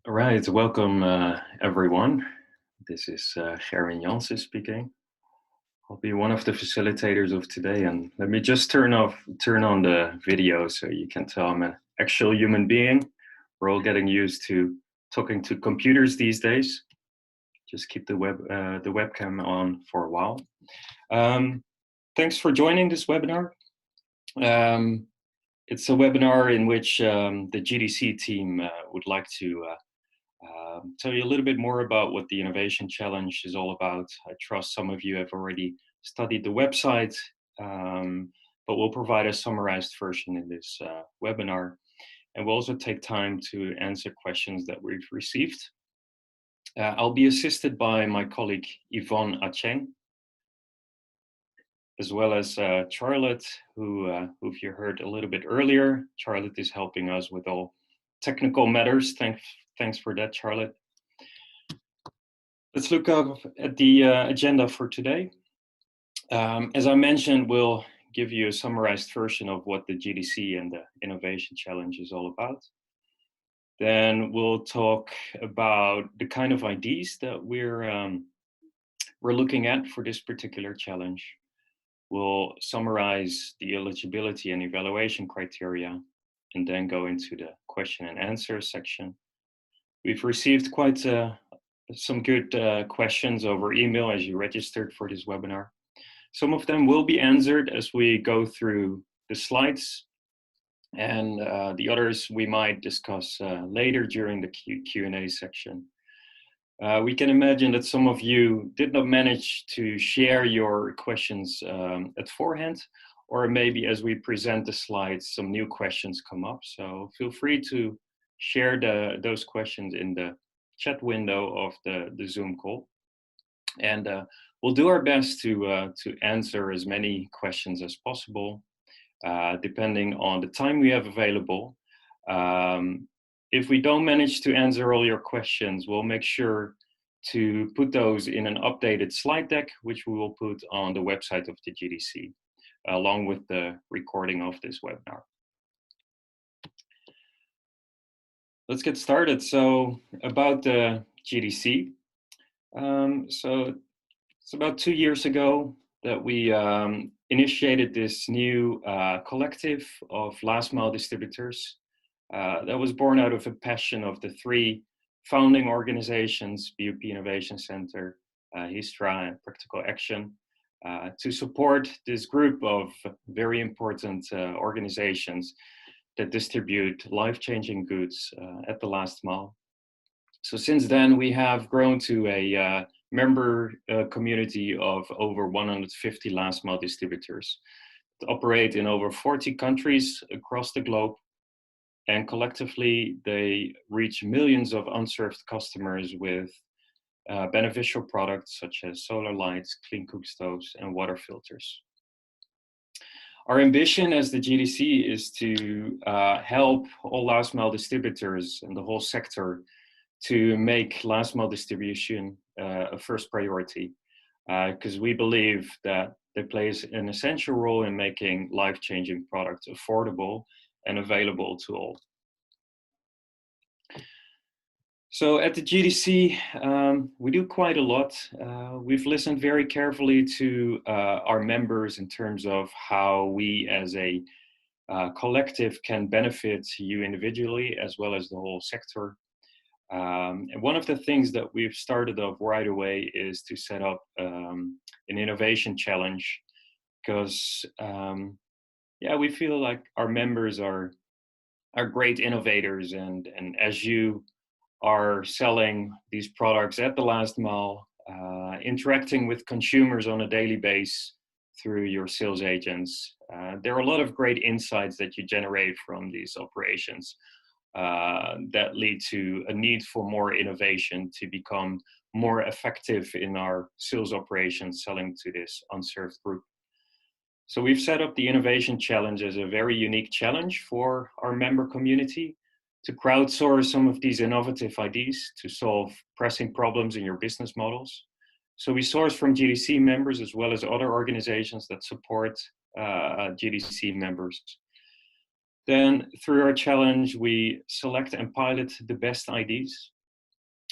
All right, welcome everyone. This is Gerwin Jansen speaking. I'll be one of the facilitators of today, and let me just turn on the video so you can tell I'm an actual human being. We're all getting used to talking to computers these days. Just keep the webcam on for a while. Thanks for joining this webinar. It's a webinar in which the GDC team would like to tell you a little bit more about what the Innovation Challenge is all about. I trust some of you have already studied the website, but we'll provide a summarized version in this webinar. And we'll also take time to answer questions that we've received. I'll be assisted by my colleague Yvonne Acheng, as well as Charlotte, who you heard a little bit earlier. Charlotte is helping us with all technical matters. Thanks for that, Charlotte. Let's look at the agenda for today. As I mentioned, we'll give you a summarized version of what the GDC and the Innovation Challenge is all about. Then we'll talk about the kind of ideas that we're looking at for this particular challenge. We'll summarize the eligibility and evaluation criteria, and then go into the question and answer section. We've received quite some good questions over email as you registered for this webinar. Some of them will be answered as we go through the slides, and the others we might discuss later during the Q&A section. We can imagine that some of you did not manage to share your questions at forehand, or maybe as we present the slides, some new questions come up. So feel free to share those questions in the chat window of the Zoom call. And we'll do our best to answer as many questions as possible, depending on the time we have available. If we don't manage to answer all your questions, we'll make sure to put those in an updated slide deck, which we will put on the website of the GDC, along with the recording of this webinar. Let's get started. So about the GDC. So it's about 2 years ago that we initiated this new collective of last mile distributors. That was born out of a passion of the three founding organizations, BUP Innovation Center, HISTRA, and Practical Action, to support this group of very important organizations that distribute life-changing goods at the last mile. So since then, we have grown to a member community of over 150 last mile distributors that operate in over 40 countries across the globe. And collectively, they reach millions of unserved customers with beneficial products such as solar lights, clean cook stoves, and water filters. Our ambition as the GDC is to help all last mile distributors and the whole sector to make last mile distribution a first priority, because we believe that they play an essential role in making life-changing products affordable and available to all. So at the GDC, we do quite a lot. We've listened very carefully to our members in terms of how we as a collective can benefit you individually as well as the whole sector. And one of the things that we've started off right away is to set up an innovation challenge, because we feel like our members are great innovators, and as you are selling these products at the last mile, interacting with consumers on a daily basis through your sales agents, there are a lot of great insights that you generate from these operations that lead to a need for more innovation to become more effective in our sales operations selling to this unserved group. So we've set up the Innovation Challenge as a very unique challenge for our member community to crowdsource some of these innovative ideas to solve pressing problems in your business models. So we source from GDC members as well as other organizations that support GDC members. Then through our challenge, we select and pilot the best ideas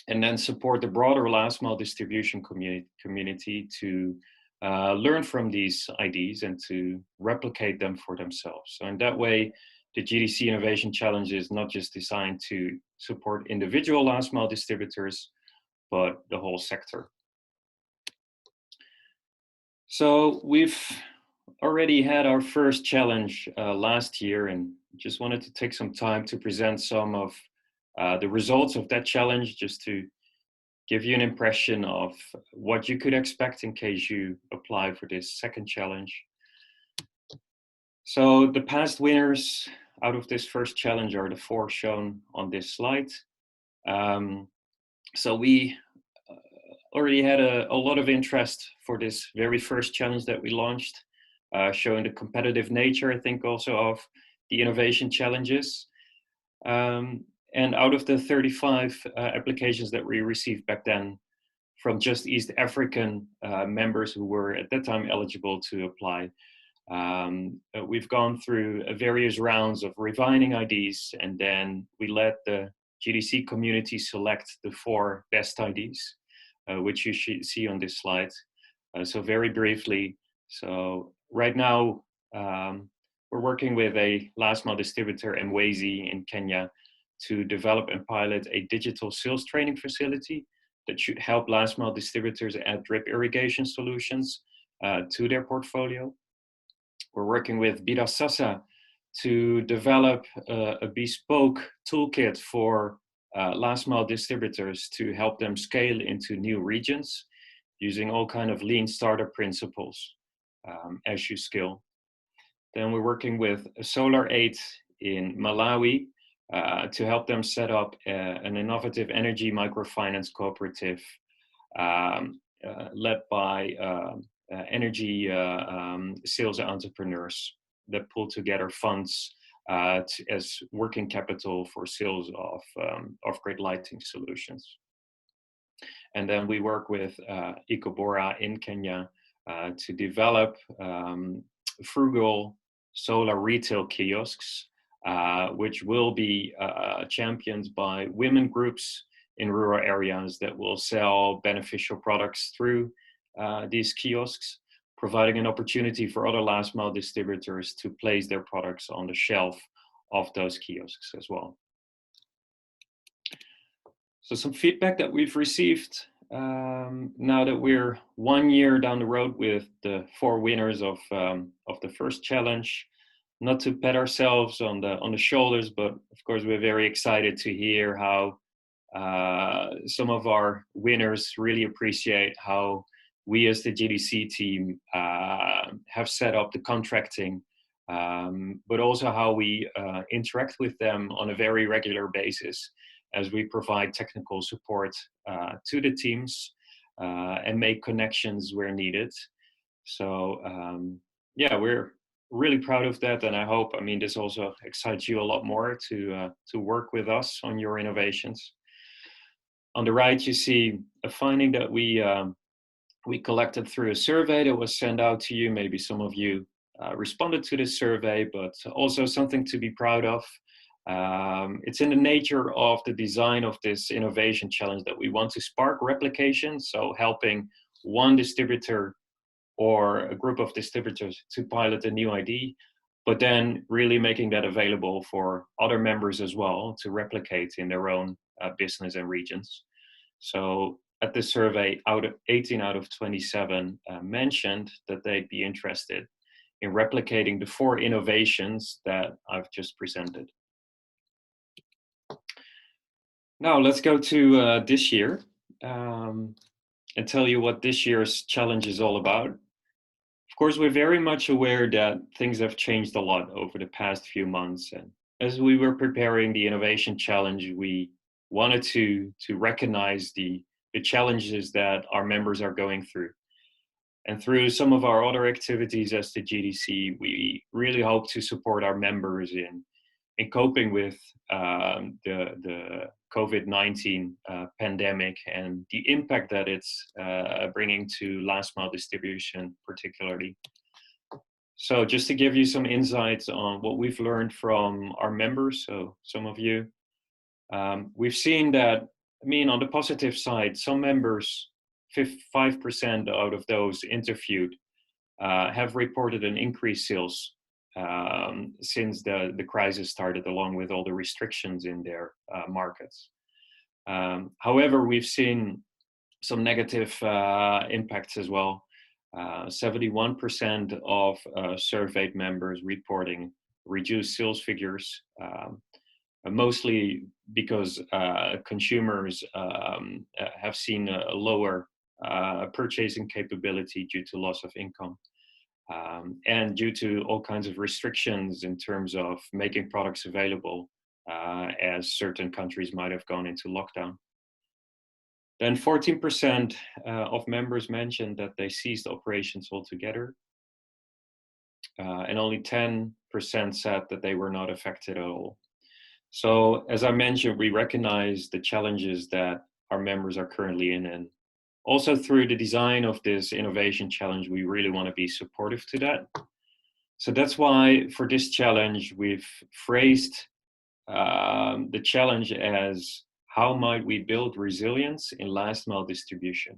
and then support the broader last mile distribution community to learn from these IDs and to replicate them for themselves. So in that way, the GDC Innovation Challenge is not just designed to support individual last mile distributors, but the whole sector. So we've already had our first challenge last year, and just wanted to take some time to present some of the results of that challenge, just to give you an impression of what you could expect in case you apply for this second challenge. So the past winners out of this first challenge are the 4 shown on this slide. So we already had a lot of interest for this very first challenge that we launched, showing the competitive nature, I think, also of the innovation challenges. And out of the 35 applications that we received back then from just East African members who were at that time eligible to apply, we've gone through various rounds of refining IDs, and then we let the GDC community select the 4 best IDs, which you should see on this slide. So very briefly, so right now we're working with a last mile distributor, Mwezi, in Kenya, to develop and pilot a digital sales training facility that should help last mile distributors add drip irrigation solutions to their portfolio. We're working with Bida Sasa to develop a bespoke toolkit for last mile distributors to help them scale into new regions using all kind of lean startup principles as you scale. Then we're working with Etolerates in Malawi to help them set up an innovative energy microfinance cooperative led by energy sales entrepreneurs that pull together funds as working capital for sales of off-grid lighting solutions. And then we work with Ecobora in Kenya to develop frugal solar retail kiosks, which will be championed by women groups in rural areas that will sell beneficial products through these kiosks, providing an opportunity for other last mile distributors to place their products on the shelf of those kiosks as well. So some feedback that we've received now that we're 1 year down the road with the 4 winners of the first challenge. Not to pat ourselves on the shoulders, but of course we're very excited to hear how some of our winners really appreciate how we as the GDC team have set up the contracting, but also how we interact with them on a very regular basis as we provide technical support to the teams and make connections where needed. So yeah, we're really proud of that, and I hope, I mean, this also excites you a lot more to work with us on your innovations. On the right, you see a finding that we collected through a survey that was sent out to you. Maybe some of you responded to this survey, but also something to be proud of. It's in the nature of the design of this innovation challenge that we want to spark replication, so helping one distributor or a group of distributors to pilot a new ID, but then really making that available for other members as well to replicate in their own business and regions. So at the survey, 18 out of 27 mentioned that they'd be interested in replicating the 4 innovations that I've just presented. Now let's go to this year and tell you what this year's challenge is all about. Of course, we're very much aware that things have changed a lot over the past few months. And as we were preparing the innovation challenge, we wanted to recognize the challenges that our members are going through. And through some of our other activities as the GDC, we really hope to support our members in coping with the COVID-19 pandemic and the impact that it's bringing to last mile distribution particularly. So just to give you some insights on what we've learned from our members, so some of you, we've seen that I mean, on the positive side, some members, 5% out of those interviewed, have reported an increased sales since the crisis started, along with all the restrictions in their markets. However, we've seen some negative impacts as well. 71% of surveyed members reporting reduced sales figures, mostly because consumers have seen a lower purchasing capability due to loss of income. And due to all kinds of restrictions in terms of making products available, as certain countries might have gone into lockdown. Then 14% of members mentioned that they ceased operations altogether, and only 10% said that they were not affected at all. So, as I mentioned, we recognize the challenges that our members are currently in, and also through the design of this innovation challenge, we really want to be supportive to that. So that's why for this challenge, we've phrased the challenge as, how might we build resilience in last mile distribution?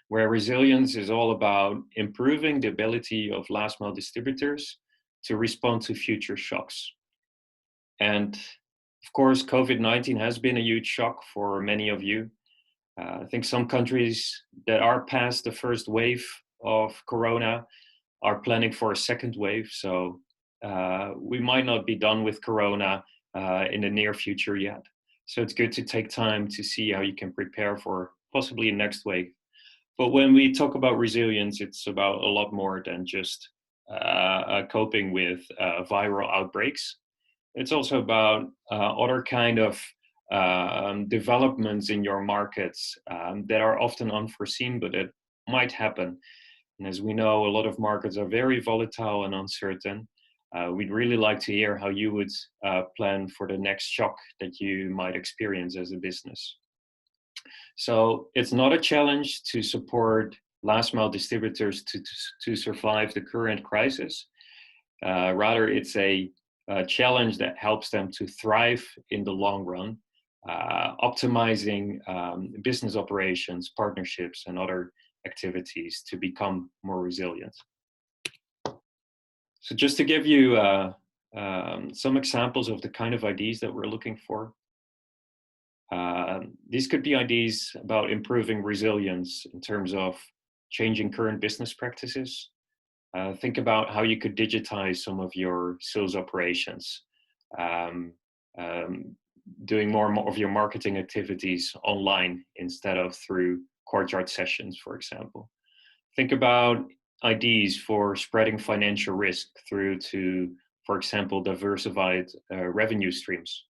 Where resilience is all about improving the ability of last mile distributors to respond to future shocks. And of course, COVID-19 has been a huge shock for many of you. I think some countries that are past the first wave of Corona are planning for a second wave. So we might not be done with Corona in the near future yet. So it's good to take time to see how you can prepare for possibly a next wave. But when we talk about resilience, it's about a lot more than just coping with viral outbreaks. It's also about other kind of developments in your markets that are often unforeseen, but it might happen. And as we know, a lot of markets are very volatile and uncertain. We'd really like to hear how you would plan for the next shock that you might experience as a business. So it's not a challenge to support last mile distributors to survive the current crisis. Rather, it's a challenge that helps them to thrive in the long run, optimizing business operations, partnerships, and other activities to become more resilient. So just to give you some examples of the kind of ideas that we're looking for. These could be ideas about improving resilience in terms of changing current business practices. Think about how you could digitize some of your sales operations, doing more of your marketing activities online instead of through courtyard sessions, for example. Think about ideas for spreading financial risk through to, for example, diversified revenue streams.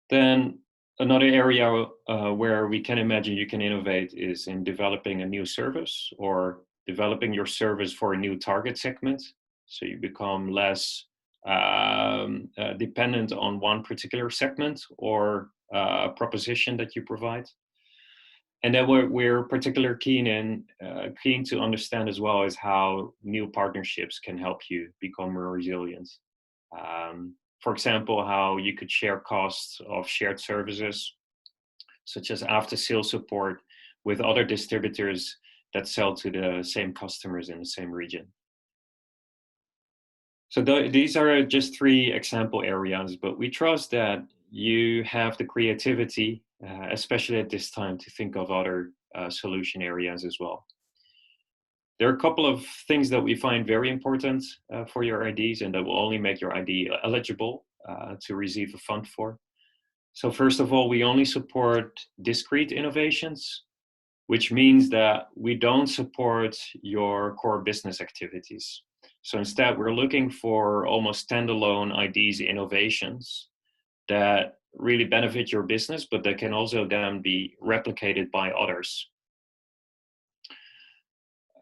Then another area where we can imagine you can innovate is in developing a new service or developing your service for a new target segment. So you become less dependent on one particular segment or proposition that you provide. And then we're particularly keen to understand as well is how new partnerships can help you become more resilient. For example, how you could share costs of shared services, such as after-sales support with other distributors that sell to the same customers in the same region. So these are just 3 example areas, but we trust that you have the creativity, especially at this time, to think of other solution areas as well. There are a couple of things that we find very important for your IDs and that will only make your ID eligible to receive a fund for. So first of all, we only support discrete innovations, which means that we don't support your core business activities. So instead, we're looking for almost standalone IDs innovations that really benefit your business, but that can also then be replicated by others.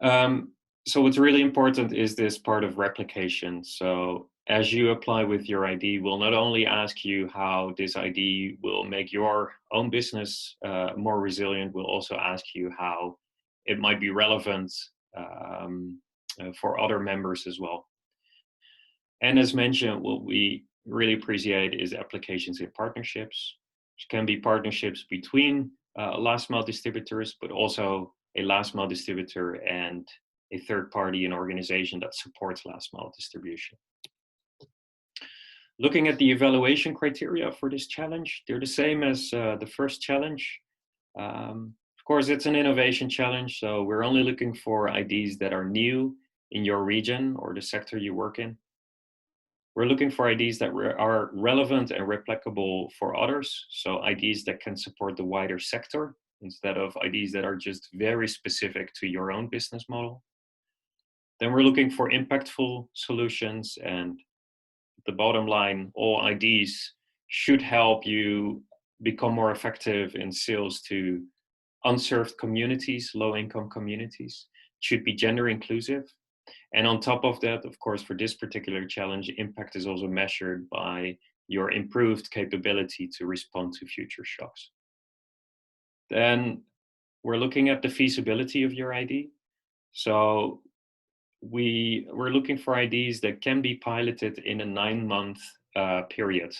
So what's really important is this part of replication. So as you apply with your ID, we'll not only ask you how this ID will make your own business more resilient, we'll also ask you how it might be relevant for other members as well. And as mentioned, what we really appreciate is applications in partnerships. which can be partnerships between last mile distributors, but also a last mile distributor and a third party, an organization that supports last mile distribution. Looking at the evaluation criteria for this challenge, they're the same as the first challenge. Of course, it's an innovation challenge, so we're only looking for ideas that are new in your region or the sector you work in. We're looking for ideas that are relevant and replicable for others, so ideas that can support the wider sector instead of ideas that are just very specific to your own business model. Then we're looking for impactful solutions, and the bottom line, all ideas should help you become more effective in sales to unserved communities, low-income communities, should be gender inclusive. And on top of that, of course, for this particular challenge, impact is also measured by your improved capability to respond to future shocks. Then we're looking at the feasibility of your ID. So we're looking for IDs that can be piloted in a 9-month period,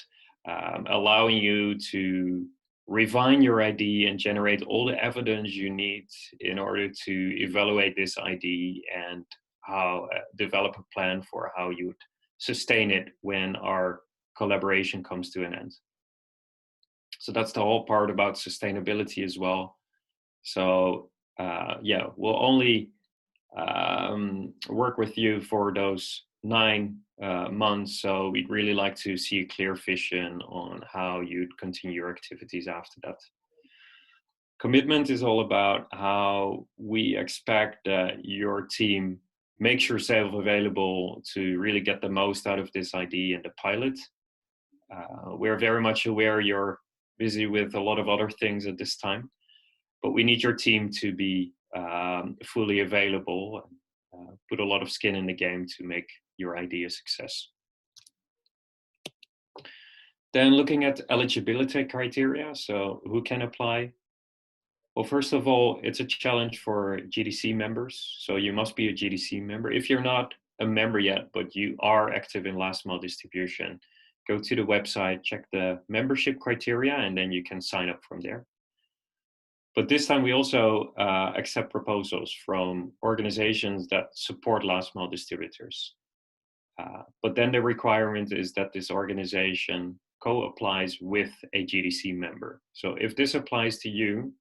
allowing you to refine your ID and generate all the evidence you need in order to evaluate this ID and how develop a plan for how you'd sustain it when our collaboration comes to an end. So that's the whole part about sustainability as well. So yeah, we'll only work with you for those 9 months. So we'd really like to see a clear vision on how you'd continue your activities after that. Commitment is all about how we expect that your team makes yourself available to really get the most out of this ID and the pilot. We're very much aware you're busy with a lot of other things at this time, but we need your team to be fully available and put a lot of skin in the game to make your ID a success. Then looking at eligibility criteria, so who can apply? Well, first of all, it's a challenge for GDC members, so you must be a GDC member. If you're not a member yet, but you are active in last mile distribution, go to the website, check the membership criteria, and then you can sign up from there. But this time we also accept proposals from organizations that support last mile distributors. But then the requirement is that this organization co-applies with a GDC member. So if this applies to you,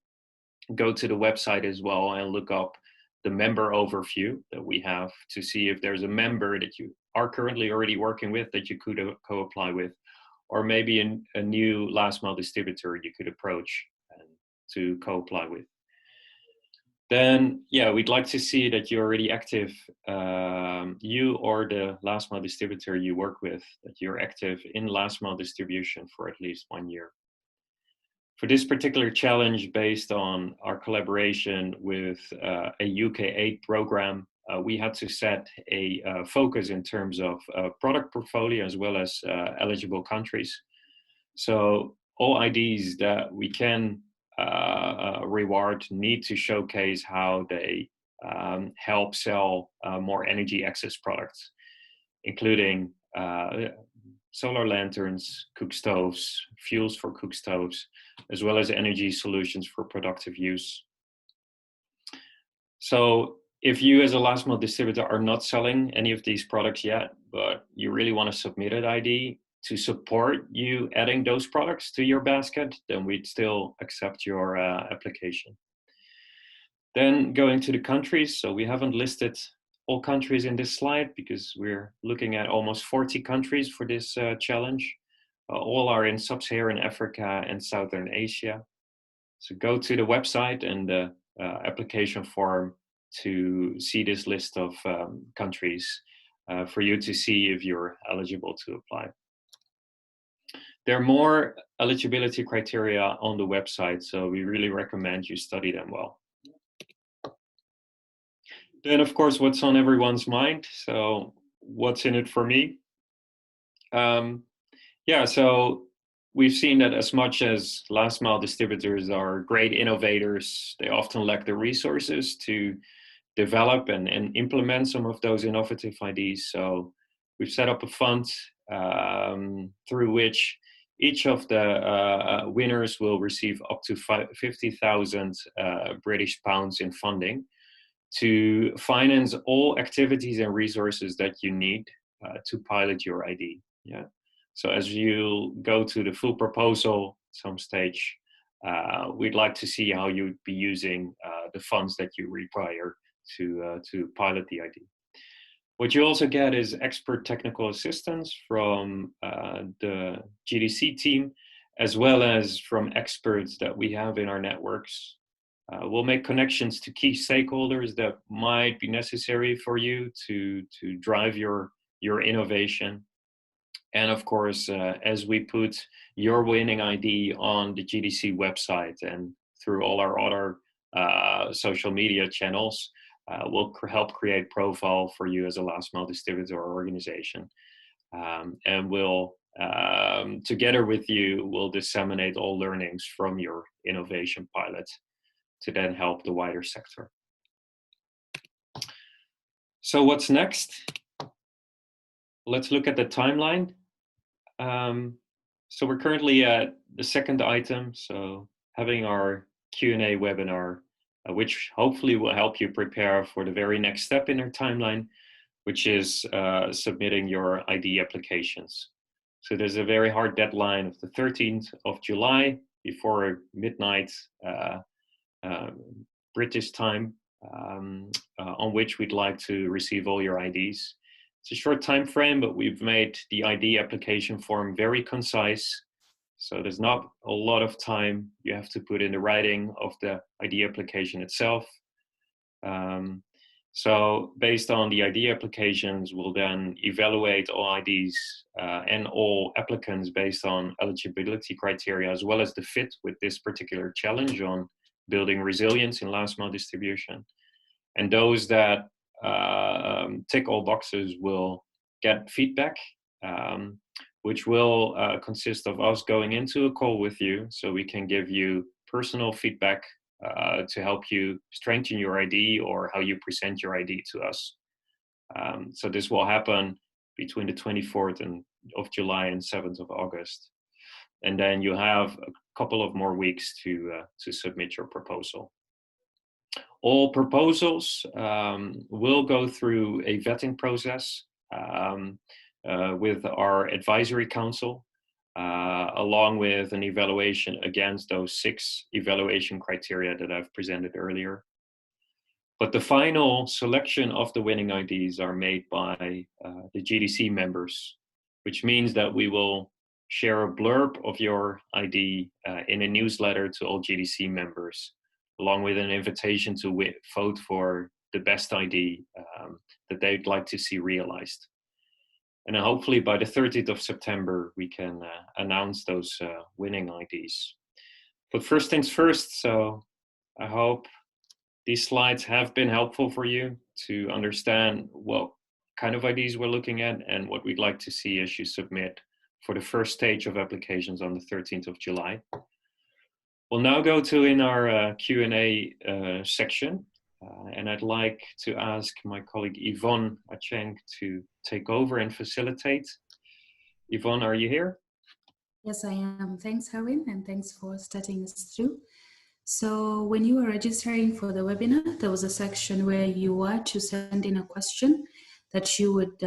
go to the website as well and look up the member overview that we have to see if there's a member that you are currently already working with that you could co-apply with, or maybe a new last mile distributor you could approach to co-apply with. Then, yeah, we'd like to see that you're already active, you or the last mile distributor you work with, that you're active in last mile distribution for at least 1 year. For this particular challenge, based on our collaboration with a UK aid program, we had to set a focus in terms of product portfolio as well as eligible countries. So all IDs that we can reward need to showcase how they help sell more energy access products, including solar lanterns, cook stoves, fuels for cook stoves, as well as energy solutions for productive use. So if you as a last mile distributor are not selling any of these products yet, but you really want to submit an ID to support you adding those products to your basket, then we'd still accept your application. Then going to the countries, so we haven't listed all countries in this slide because we're looking at almost 40 countries for this challenge. All are in Sub-Saharan Africa and Southern Asia. So go to the website and the application form to see this list of countries for you to see if you're eligible to apply. There are more eligibility criteria on the website, so we really recommend you study them well. Then, of course, what's on everyone's mind? So what's in it for me? Yeah, so we've seen that as much as last mile distributors are great innovators, they often lack the resources to develop and implement some of those innovative ideas. So we've set up a fund through which Each of the winners will receive up to 50,000 British pounds in funding to finance all activities and resources that you need to pilot your ID. Yeah. So as you go to the full proposal some stage, we'd like to see how you'd be using the funds that you require to pilot the ID. What you also get is expert technical assistance from the GDC team, as well as from experts that we have in our networks. We'll make connections to key stakeholders that might be necessary for you to drive your innovation. And of course, as we put your winning ID on the GDC website and through all our other social media channels, we'll help create profile for you as a last mile distributor or organization. And we'll, together with you, we'll disseminate all learnings from your innovation pilot to then help the wider sector. So what's next? Let's look at the timeline. So we're currently at the second item, so having our Q&A webinar, which hopefully will help you prepare for the very next step in our timeline, which is submitting your ID applications. So there's a very hard deadline of the 13th of July before midnight British time, on which we'd like to receive all your IDs. It's a short time frame, but we've made the ID application form very concise. So there's not a lot of time you have to put in the writing of the ID application itself. So based on the ID applications, we'll then evaluate all IDs and all applicants based on eligibility criteria, as well as the fit with this particular challenge on building resilience in last mile distribution. And those that tick all boxes will get feedback, which will consist of us going into a call with you so we can give you personal feedback to help you strengthen your ID or how you present your ID to us. So this will happen between the 24th of July and 7th of August. And then you have a couple of more weeks to submit your proposal. All proposals will go through a vetting process with our advisory council, along with an evaluation against those 6 evaluation criteria that I've presented earlier. But the final selection of the winning IDs are made by the GDC members, which means that we will share a blurb of your ID in a newsletter to all GDC members, along with an invitation to vote for the best ID that they'd like to see realized. And then hopefully by the 30th of September, we can announce those winning IDs. But first things first, so I hope these slides have been helpful for you to understand what kind of IDs we're looking at and what we'd like to see as you submit for the first stage of applications on the 13th of July. We'll now go to in our Q&A section, and I'd like to ask my colleague Yvonne Acheng to take over and facilitate. Yvonne, are you here? Yes, I am. Thanks, Harwin, and thanks for starting us through. So when you were registering for the webinar, there was a section where you were to send in a question that you would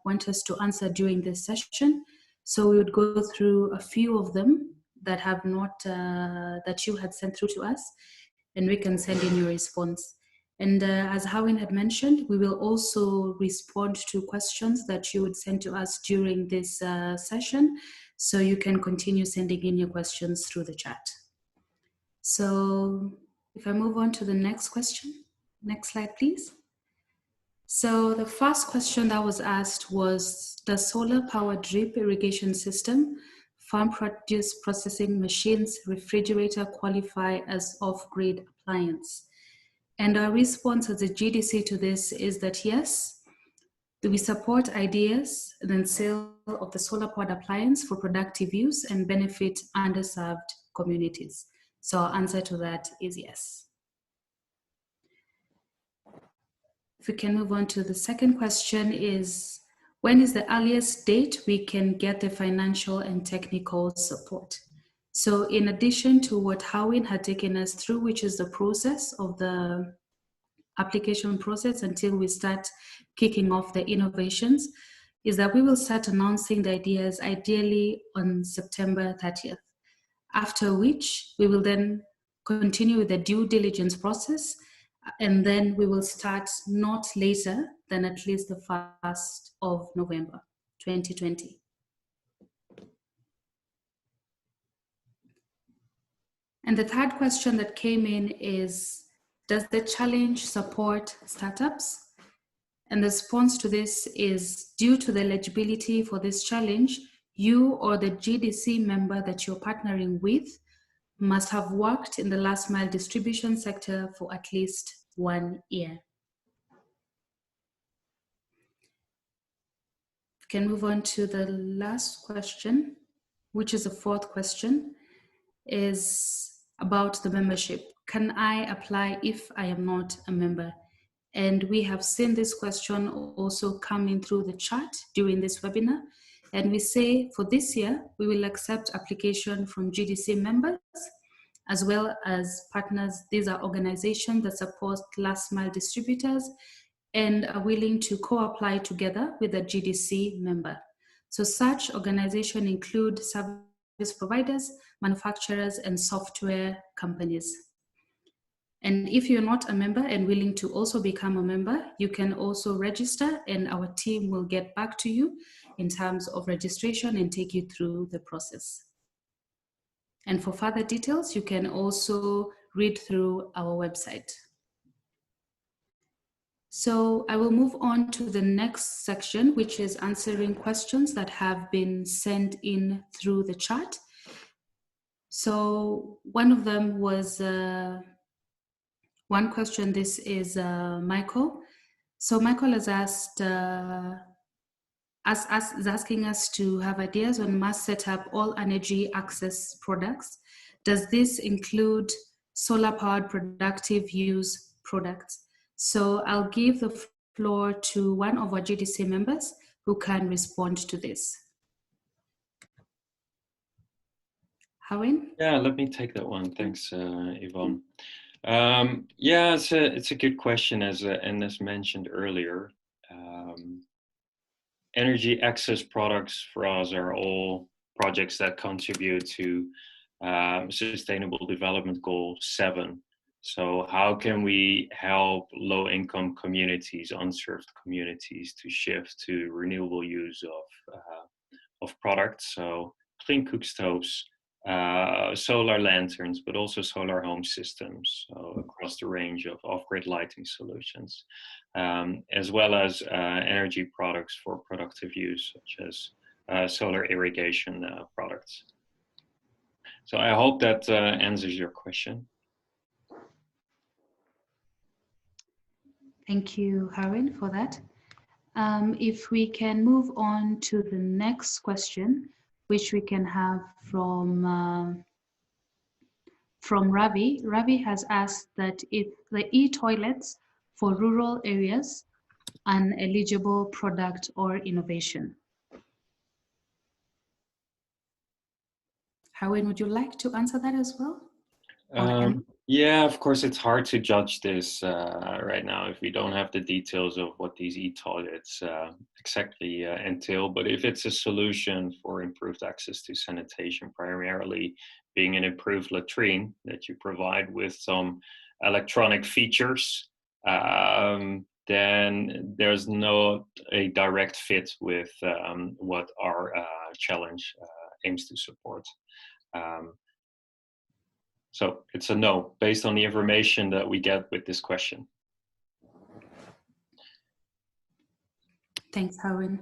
want us to answer during this session. So we would go through a few of them that have not, that you had sent through to us, and we can send in your response. And as Harwin had mentioned, we will also respond to questions that you would send to us during this session. So you can continue sending in your questions through the chat. So if I move on to the next question, next slide, please. So the first question that was asked was, does solar power drip irrigation system, farm produce processing machines, refrigerator qualify as off-grid appliance? And our response as a GDC to this is that yes, we support ideas and then sale of the solar powered appliance for productive use and benefit underserved communities. So our answer to that is yes. If we can move on to the second question is, when is the earliest date we can get the financial and technical support? So in addition to what Howin had taken us through, which is the process of the application process until we start kicking off the innovations, is that we will start announcing the ideas ideally on September 30th, after which we will then continue with the due diligence process, and then we will start not later than at least the 1st of November 2020. And the third question that came in is, does the challenge support startups? And the response to this is, due to the eligibility for this challenge, you or the GDC member that you're partnering with must have worked in the last mile distribution sector for at least 1 year. We can move on to the last question, which is the fourth question, is about the membership. Can I apply if I am not a member? And we have seen this question also coming through the chat during this webinar. And we say for this year, we will accept application from GDC members as well as partners. These are organizations that support last mile distributors and are willing to co-apply together with a GDC member. So such organizations include service providers, manufacturers, and software companies. And if you're not a member and willing to also become a member, you can also register and our team will get back to you in terms of registration and take you through the process. And for further details, you can also read through our website. So I will move on to the next section, which is answering questions that have been sent in through the chat. So one of them was one question. This is Michael. So Michael has asked, is asking us to have ideas on mass setup all energy access products. Does this include solar powered productive use products? So I'll give the floor to one of our GDC members who can respond to this. Howin? Yeah, let me take that one. Thanks, Yvonne. Yeah, it's a good question, as mentioned earlier. Energy access products for us are all projects that contribute to Sustainable Development Goal 7. So how can we help low-income communities, unserved communities, to shift to renewable use of products? So clean cook stoves, solar lanterns, but also solar home systems, so across the range of off-grid lighting solutions, as well as energy products for productive use, such as solar irrigation products. So I hope that answers your question. Thank you, Howin, for that. If we can move on to the next question, which we can have from Ravi. Ravi has asked that if the e-toilets for rural areas an eligible product or innovation. Howin, would you like to answer that as well? Yeah, of course, it's hard to judge this right now if we don't have the details of what these e-toilets exactly entail. But if it's a solution for improved access to sanitation, primarily being an improved latrine that you provide with some electronic features, then there's not a direct fit with what our challenge aims to support. So it's a no, based on the information that we get with this question. Thanks, Howin.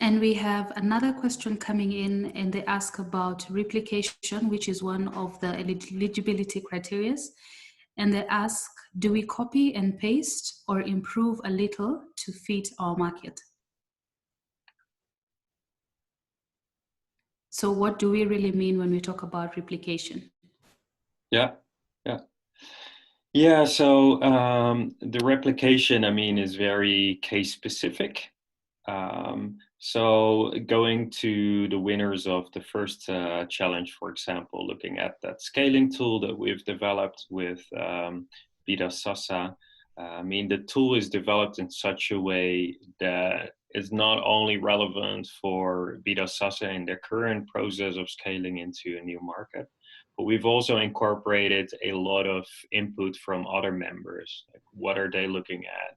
And we have another question coming in, and they ask about replication, which is one of the eligibility criteria. And they ask, do we copy and paste or improve a little to fit our market? So what do we really mean when we talk about replication? Yeah, so the replication, I mean, is very case specific. So going to the winners of the first challenge, for example, looking at that scaling tool that we've developed with Vida Sasa. I mean, the tool is developed in such a way that it's not only relevant for Vida Sasa in their current process of scaling into a new market, but we've also incorporated a lot of input from other members. Like what are they looking at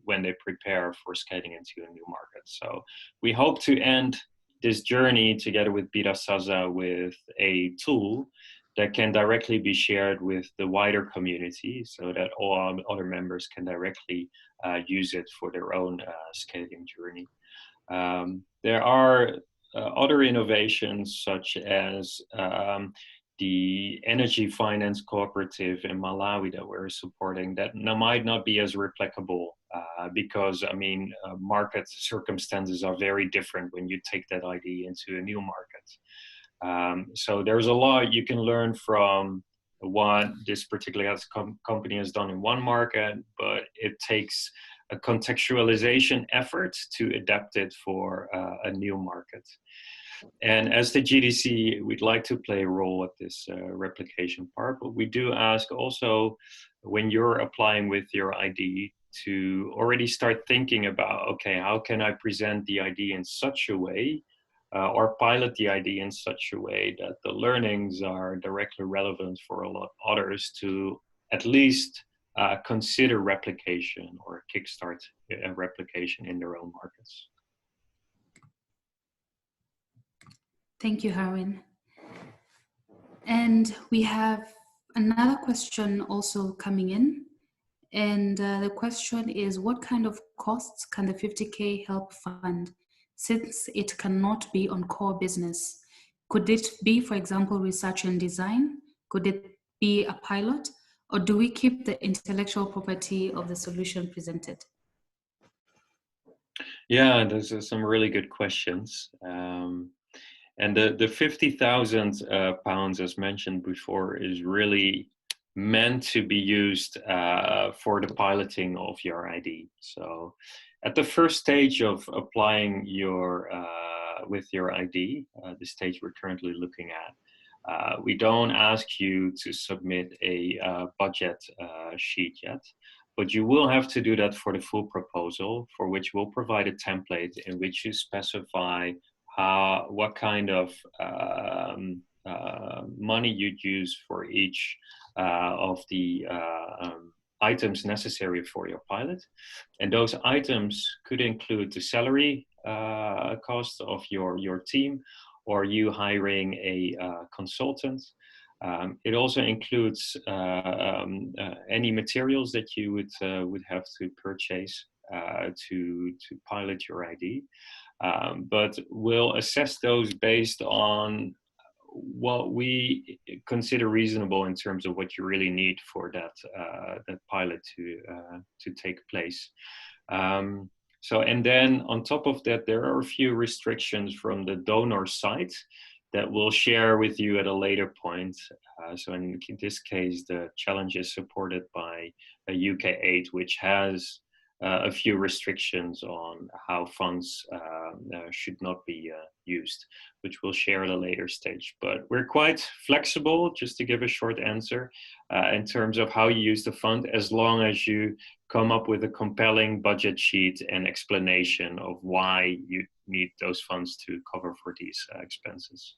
when they prepare for scaling into a new market? So we hope to end this journey together with Vida Sasa with a tool that can directly be shared with the wider community so that all other members can directly use it for their own scaling journey. There are other innovations such as the energy finance cooperative in Malawi that we're supporting that might not be as replicable because, I mean, market circumstances are very different when you take that idea into a new market. So there's a lot you can learn from what this particular company has done in one market, but it takes a contextualization effort to adapt it for a new market. And as the GDC, we'd like to play a role at this replication part, but we do ask also when you're applying with your ID to already start thinking about, okay, how can I present the ID in such a way or pilot the ID in such a way that the learnings are directly relevant for a lot of others to at least consider replication or kickstart a replication in their own markets. Thank you, Harwin. And we have another question also coming in. And the question is, what kind of costs can the 50K help fund since it cannot be on core business? Could it be, for example, research and design? Could it be a pilot? Or do we keep the intellectual property of the solution presented? Yeah, those are some really good questions. And the 50,000 pounds, as mentioned before, is really meant to be used for the piloting of your ID. So at the first stage of applying your with your ID, the stage we're currently looking at, we don't ask you to submit a budget sheet yet, but you will have to do that for the full proposal, for which we'll provide a template in which you specify what kind of money you'd use for each of the items necessary for your pilot. And those items could include the salary cost of your team, or you hiring a consultant. It also includes any materials that you would have to purchase to pilot your ID. But we'll assess those based on what we consider reasonable in terms of what you really need for that pilot to take place. So, and then on top of that, there are a few restrictions from the donor side that we'll share with you at a later point. So in this case, the challenge is supported by a UK aid, which has a few restrictions on how funds should not be used, which we'll share at a later stage. But we're quite flexible, just to give a short answer, in terms of how you use the fund, as long as you come up with a compelling budget sheet and explanation of why you need those funds to cover for these expenses.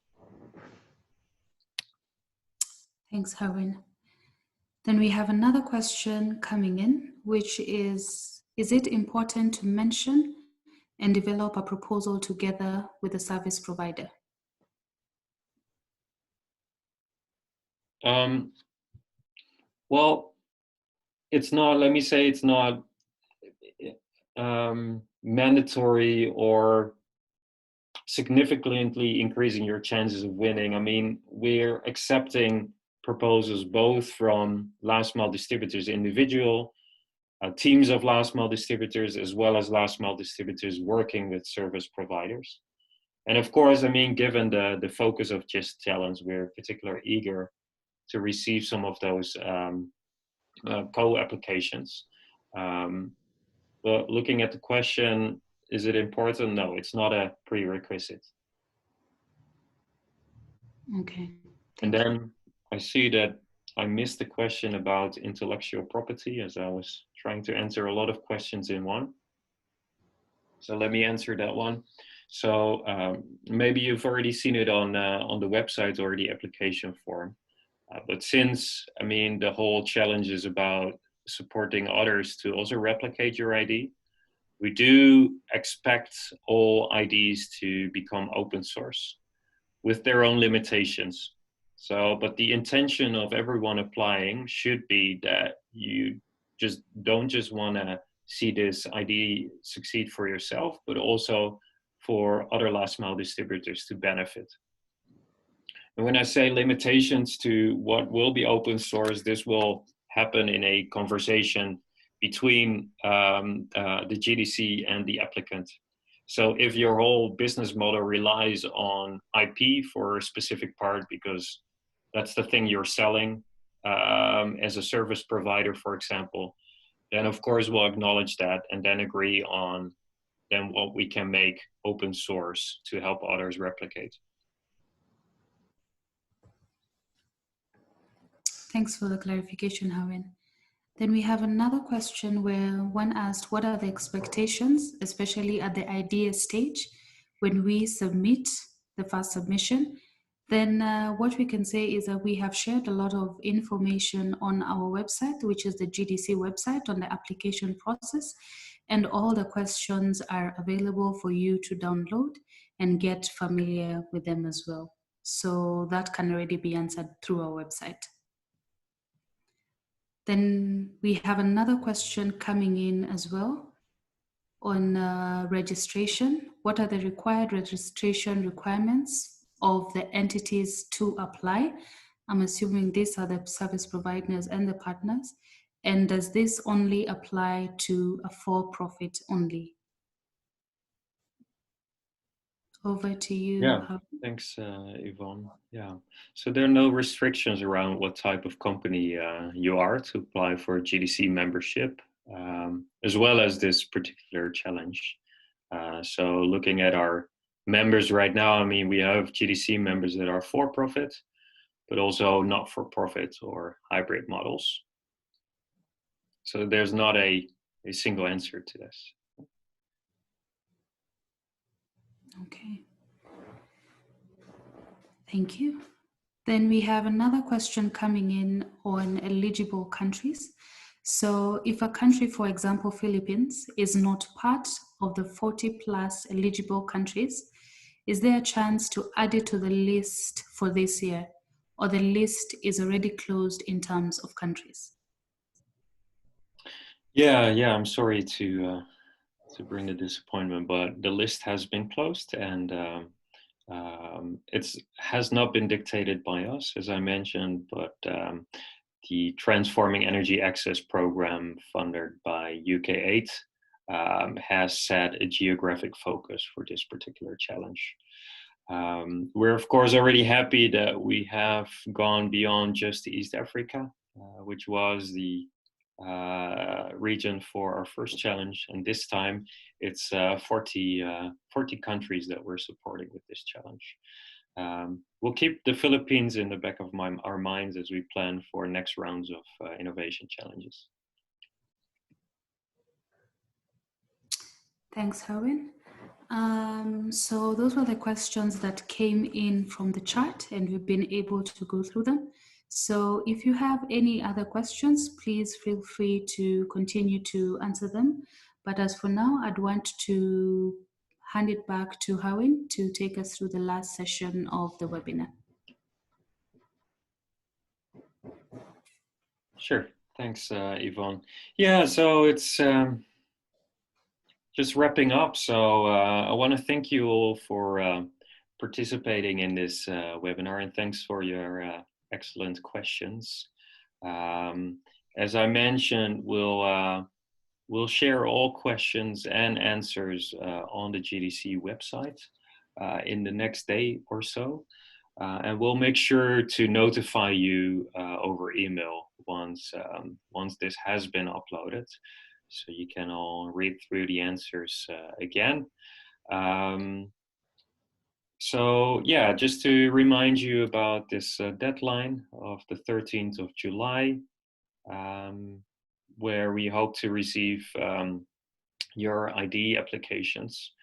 Thanks, Harwin. Then we have another question coming in, which is it important to mention and develop a proposal together with the service provider? Well, it's not, let me say it's not mandatory or significantly increasing your chances of winning. I mean, we're accepting proposals both from last mile distributors, individual teams of last mile distributors, as well as last mile distributors working with service providers. And of course, I mean, given the focus of Just Challenge, we're particularly eager to receive some of those co-applications. But looking at the question, is it important? No, it's not a prerequisite. Okay. And Thank you. then I see that I missed the question about intellectual property, as I was trying to answer a lot of questions in one. So let me answer that one. So maybe you've already seen it on the website or the application form. But since, I mean, the whole challenge is about supporting others to also replicate your ID, we do expect all IDs to become open source with their own limitations. So, but the intention of everyone applying should be that you just don't just want to see this ID succeed for yourself, but also for other last mile distributors to benefit. And when I say limitations to what will be open source, this will happen in a conversation between the GDC and the applicant. So if your whole business model relies on IP for a specific part, because that's the thing you're selling as a service provider, for example, then of course we'll acknowledge that and then agree on then what we can make open source to help others replicate. Thanks for the clarification, Howin. Then we have another question where one asked, what are the expectations, especially at the idea stage, when we submit the first submission? Then what we can say is that we have shared a lot of information on our website, which is the GDC website, on the application process, and all the questions are available for you to download and get familiar with them as well. So that can already be answered through our website. Then we have another question coming in as well on registration. What are the required registration requirements of the entities to apply? I'm assuming these are the service providers and the partners. And does this only apply to a for-profit only? Over to you. Yeah, thanks, Yvonne. Yeah, so there are no restrictions around what type of company you are to apply for GDC membership, as well as this particular challenge. So looking at our members right now, I mean, we have GDC members that are for-profit, but also not-for-profit or hybrid models. So there's not a single answer to this. Okay. Thank you. Then we have another question coming in on eligible countries. So if a country, for example, Philippines, is not part of the 40 plus eligible countries, is there a chance to add it to the list for this year, or the list is already closed in terms of countries? Yeah, I'm sorry to bring the disappointment, but the list has been closed, and it has not been dictated by us, as I mentioned, but the Transforming Energy Access program funded by UK8 has set a geographic focus for this particular challenge. We're of course already happy that we have gone beyond just East Africa, which was the region for our first challenge, and this time it's 40 countries that we're supporting with this challenge. We'll keep the Philippines in the back of our minds as we plan for next rounds of innovation challenges. Thanks, Howin. So those were the questions that came in from the chat, and we've been able to go through them. So if you have any other questions, please feel free to continue to answer them. But as for now, I'd want to hand it back to Howin to take us through the last session of the webinar. Sure, thanks, Yvonne. Yeah, so it's just wrapping up. So I want to thank you all for participating in this webinar, and thanks for your excellent questions. As I mentioned, we'll share all questions and answers on the GDC website in the next day or so. And we'll make sure to notify you over email once this has been uploaded. so you can all read through the answers again. So yeah, just to remind you about this deadline of the 13th of July, where we hope to receive your ID applications.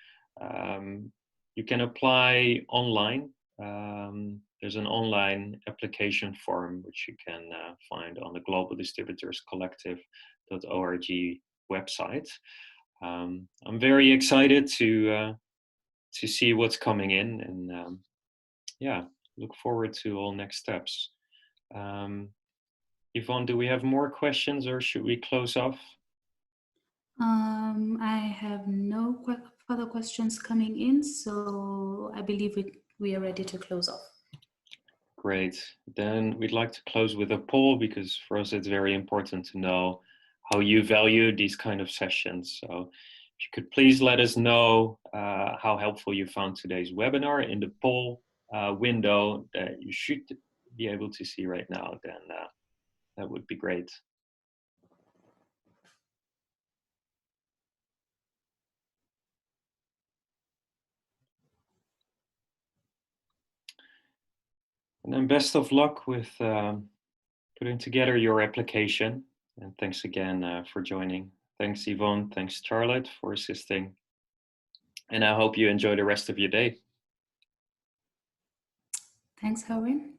You can apply online. There's an online application form which you can find on the Global Distributors Collective.org website. I'm very excited to see what's coming in, and yeah, look forward to all next steps. Yvonne, do we have more questions, or should we close off? I have no further questions coming in, so I believe we are ready to close off. Great. Then we'd like to close with a poll, because for us it's very important to know how you value these kind of sessions. So if you could please let us know how helpful you found today's webinar in the poll window that you should be able to see right now, then that would be great. And then best of luck with putting together your application. And thanks again for joining. Thanks, Yvonne. Thanks, Charlotte, for assisting. And I hope you enjoy the rest of your day. Thanks, Howin.